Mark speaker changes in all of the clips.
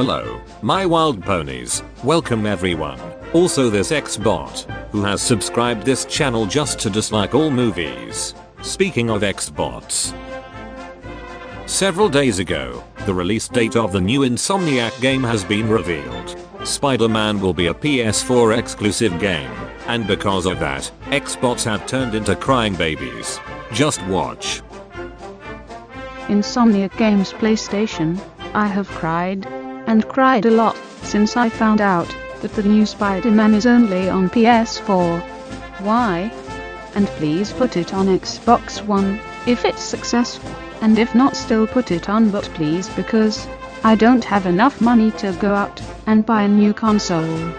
Speaker 1: Hello, my wild ponies. Welcome everyone. Also this Xbot, who has subscribed this channel just to dislike all movies. Speaking of Xbots. Several days ago, the release date of the new Insomniac game has been revealed. Spider-Man will be a PS4 exclusive game, and because of that, Xbots have turned into crying babies. Just watch.
Speaker 2: Insomniac Games PlayStation. I have cried, and cried a lot, since I found out that the new Spider-Man is only on PS4. Why? And please put it on Xbox One, if it's successful, and if not still put it on, but please, because I don't have enough money to go out and buy a new console.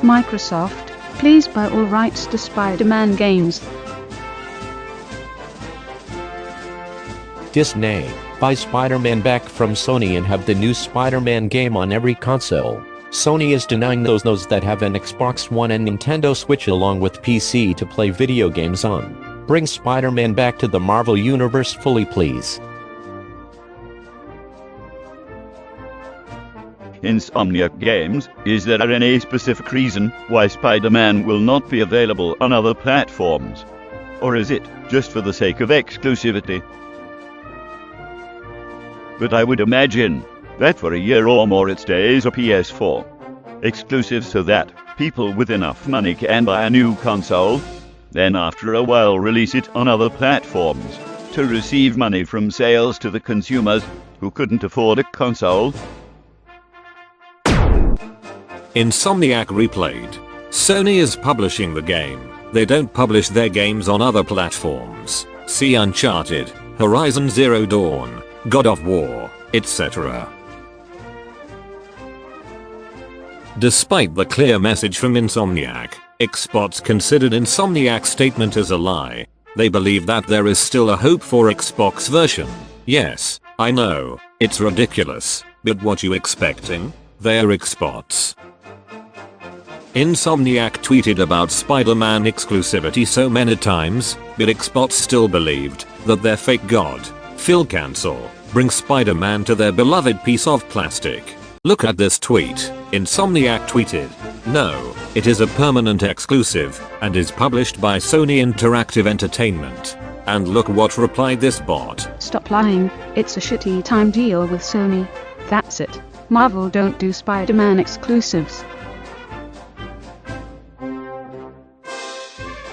Speaker 2: Microsoft, please buy all rights to Spider-Man games.
Speaker 3: Disney, buy Spider-Man back from Sony and have the new Spider-Man game on every console. Sony is denying those that have an Xbox One and Nintendo Switch along with PC to play video games on. Bring Spider-Man back to the Marvel Universe fully, please.
Speaker 4: Insomniac Games, is there any specific reason why Spider-Man will not be available on other platforms? Or is it just for the sake of exclusivity? But I would imagine that for a year or more it stays a PS4 exclusive so that people with enough money can buy a new console, then after a while release it on other platforms to receive money from sales to the consumers who couldn't afford a console.
Speaker 1: Insomniac replayed. Sony is publishing the game. They don't publish their games on other platforms. See Uncharted, Horizon Zero Dawn, God of War, etc. Despite the clear message from Insomniac, Xbots considered Insomniac's statement as a lie. They believe that there is still a hope for Xbox version. Yes, I know, it's ridiculous, but what you expecting? They're Xbots. Insomniac tweeted about Spider-Man exclusivity so many times, but Xbots still believed that their fake god, Phil Cancel, brings Spider-Man to their beloved piece of plastic. Look at this tweet. Insomniac tweeted, "No, it is a permanent exclusive, and is published by Sony Interactive Entertainment." And look what replied this bot.
Speaker 2: Stop lying, it's a shitty time deal with Sony. That's it. Marvel don't do Spider-Man exclusives.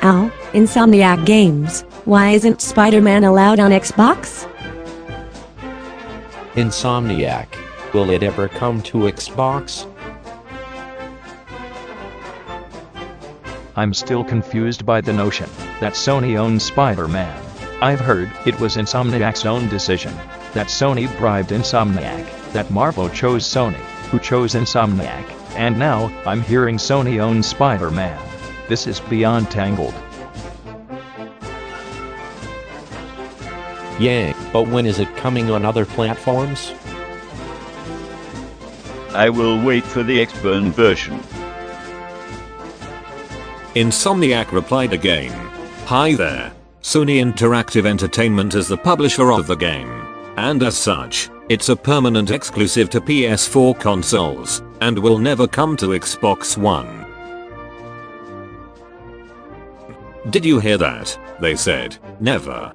Speaker 5: Ow, Insomniac Games, why isn't Spider-Man allowed on Xbox?
Speaker 3: Insomniac, will it ever come to Xbox?
Speaker 6: I'm still confused by the notion that Sony owns Spider-Man. I've heard it was Insomniac's own decision, that Sony bribed Insomniac, that Marvel chose Sony, who chose Insomniac, and now I'm hearing Sony owns Spider-Man. This is beyond tangled.
Speaker 3: Yeah, but when is it coming on other platforms?
Speaker 4: I will wait for the Xbox version.
Speaker 1: Insomniac replied again. Hi there. Sony Interactive Entertainment is the publisher of the game, and as such, it's a permanent exclusive to PS4 consoles, and will never come to Xbox One. Did you hear that? They said, never.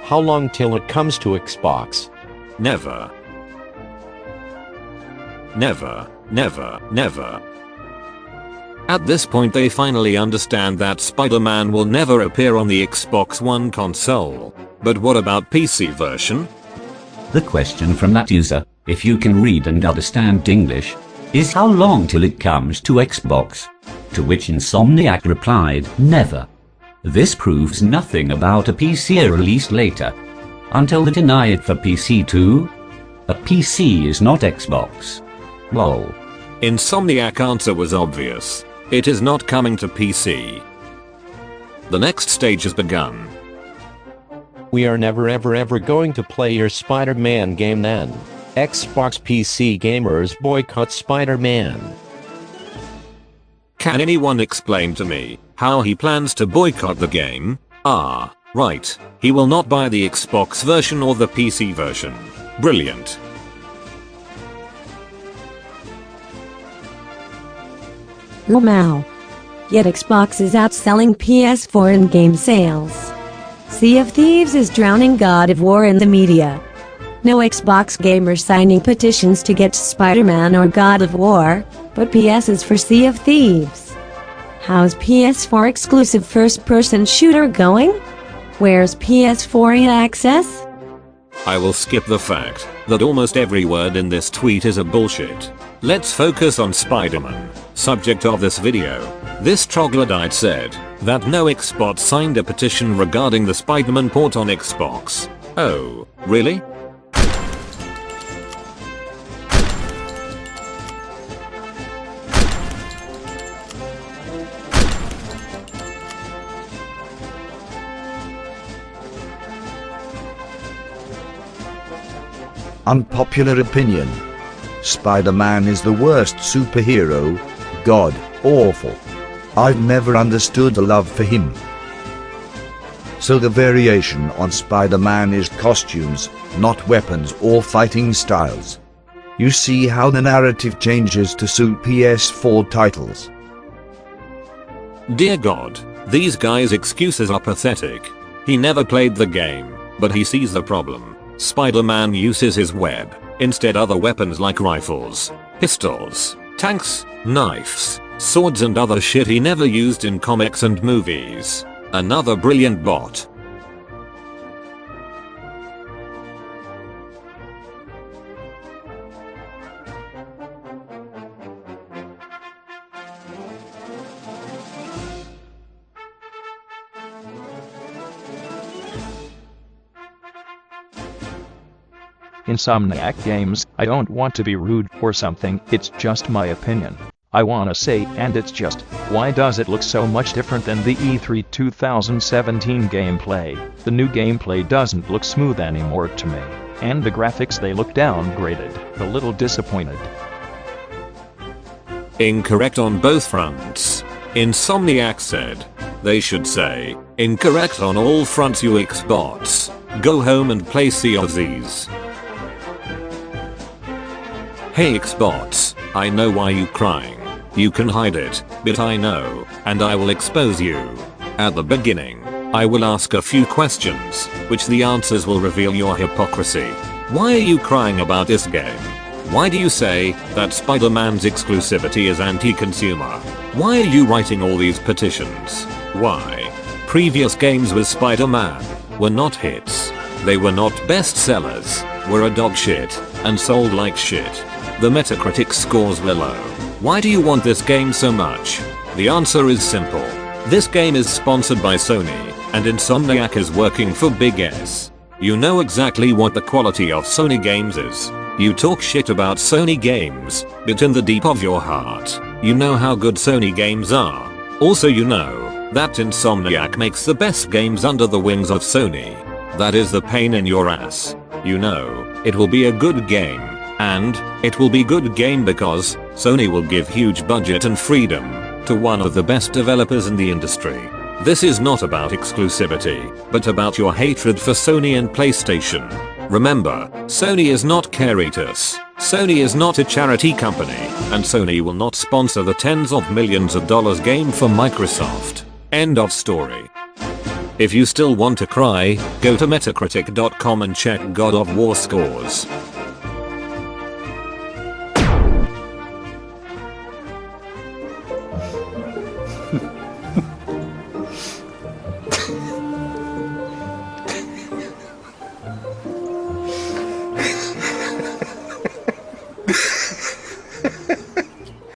Speaker 3: How long till it comes to Xbox?
Speaker 1: Never. Never, never, never. At this point they finally understand that Spider-Man will never appear on the Xbox One console. But what about PC version?
Speaker 7: The question from that user, if you can read and understand English, is how long till it comes to Xbox? To which Insomniac replied, never. This proves nothing about a PC released later. Until they deny it for PC too? A PC is not Xbox. Lol.
Speaker 1: Insomniac answer was obvious. It is not coming to PC. The next stage has begun.
Speaker 3: We are never ever going to play your Spider-Man game then. Xbox PC gamers boycott Spider-Man.
Speaker 1: Can anyone explain to me how he plans to boycott the game? Right, he will not buy the Xbox version or the PC version. Brilliant.
Speaker 5: Wow. Yet Xbox is outselling PS4 in game sales. Sea of Thieves is drowning God of War in the media. No Xbox gamer signing petitions to get Spider-Man or God of War, but PS is for Sea of Thieves. How's PS4 exclusive first-person shooter going? Where's PS4 EA access?
Speaker 1: I will skip the fact that almost every word in this tweet is a bullshit. Let's focus on Spider-Man, subject of this video. This troglodyte said that no Xbots signed a petition regarding the Spider-Man port on Xbox. Oh, really?
Speaker 8: Unpopular opinion. Spider-Man is the worst superhero. God awful. I've never understood the love for him. So the variation on Spider-Man is costumes, not weapons or fighting styles. You see how the narrative changes to suit PS4 titles.
Speaker 1: Dear God, these guys' excuses are pathetic. He never played the game, but he sees the problem. Spider-Man uses his web, instead other weapons like rifles, pistols, tanks, knives, swords and other shit he never used in comics and movies. Another brilliant bot.
Speaker 6: Insomniac Games, I don't want to be rude or something, it's just my opinion. I wanna say, and it's just, why does it look so much different than the E3 2017 gameplay? The new gameplay doesn't look smooth anymore to me, and the graphics they look downgraded, a little disappointed.
Speaker 1: Incorrect on both fronts. Insomniac said. They should say, incorrect on all fronts you Xbots. Go home and play Sea of Thieves. Hey Xbots, I know why you crying. You can hide it, but I know, and I will expose you. At the beginning, I will ask a few questions, which the answers will reveal your hypocrisy. Why are you crying about this game? Why do you say that Spider-Man's exclusivity is anti-consumer? Why are you writing all these petitions? Why? Previous games with Spider-Man were not hits. They were not bestsellers, were a dog shit, and sold like shit. The Metacritic scores were low. Why do you want this game so much? The answer is simple. This game is sponsored by Sony, and Insomniac is working for Big S. You know exactly what the quality of Sony games is. You talk shit about Sony games, but in the deep of your heart, you know how good Sony games are. Also you know that Insomniac makes the best games under the wings of Sony. That is the pain in your ass. You know, it will be a good game. And, it will be good game because, Sony will give huge budget and freedom to one of the best developers in the industry. This is not about exclusivity, but about your hatred for Sony and PlayStation. Remember, Sony is not Caritas, Sony is not a charity company, and Sony will not sponsor the tens of millions of dollars game for Microsoft. End of story. If you still want to cry, go to metacritic.com and check God of War scores.